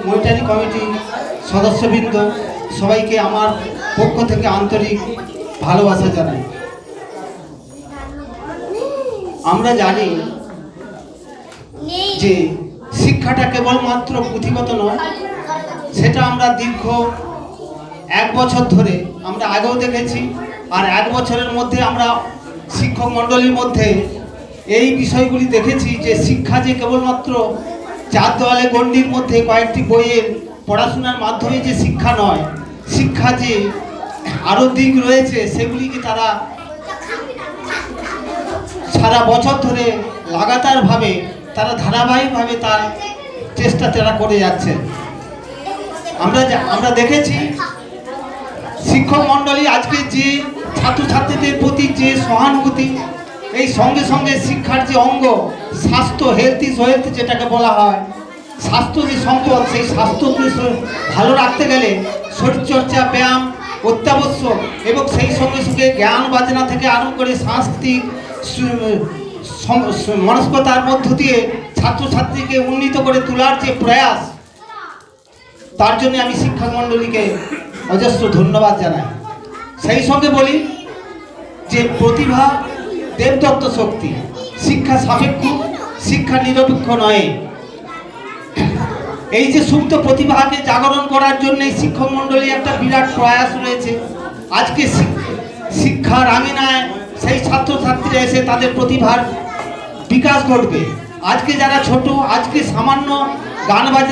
Monetary committee সদস্যবৃন্দ সবাইকে আমার পক্ষ থেকে আন্তরিক ভালোবাসা জানাই। আমরা জানি যে শিক্ষাটা কেবলমাত্র পুঁথিগত নয়, সেটা আমরা দীর্ঘ 1 বছর ধরে আমরা আগেও দেখেছি। আর 1 বছরের মধ্যে আমরা শিক্ষক মণ্ডলীর মধ্যে এই বিষয়গুলি দেখেছি যে শিক্ষা যে কেবলমাত্র 4 দেওয়ালে গণ্ডির মধ্যে কয়েকটি বইয়ের পড়াশোনার মাধ্যমে যে শিক্ষা নয়, শিক্ষা যে আরও দিক রয়েছে সেগুলিকে তারা সারা বছর ধরে লাগাতারভাবে তারা ধারাবাহিকভাবে তার চেষ্টা তারা করে যাচ্ছেন। আমরা দেখেছি শিক্ষক মণ্ডলী আজকে যে ছাত্রছাত্রীদের প্রতি যে সহানুভূতি, এই সঙ্গে সঙ্গে শিক্ষার যে অঙ্গ স্বাস্থ্য, হেলথ ইজ ওয়েলথ যেটাকে বলা হয়, স্বাস্থ্য যে সম্পদ, সেই স্বাস্থ্যকে ভালো রাখতে গেলে শরীরচর্চা, ব্যায়াম অত্যাবশ্যক এবং সেই সঙ্গে সঙ্গে জ্ঞান বাজনা থেকে আরম্ভ করে সাংস্কৃতিক মনস্কতার মধ্য দিয়ে ছাত্রছাত্রীকে উন্নীত করে তোলার যে প্রয়াস, তার জন্য আমি শিক্ষক মণ্ডলীকে অজস্র ধন্যবাদ জানাই। সেই সঙ্গে বলি যে প্রতিভা দেবদত্ত শক্তি, শিক্ষা সাপেক্ষ, শিক্ষা নিরপেক্ষ নয়। এই যে সুপ্ত প্রতিভাকে জাগরণ করার জন্য শিক্ষক মণ্ডলী একটা বিরাট প্রয়াস রয়েছে। আজকে শিক্ষার আঙিনায় সেই ছাত্রছাত্রীরা এসে তাদের প্রতিভার বিকাশ ঘটবে। আজকে যারা ছোট, আজকে সামান্য গান বাজনা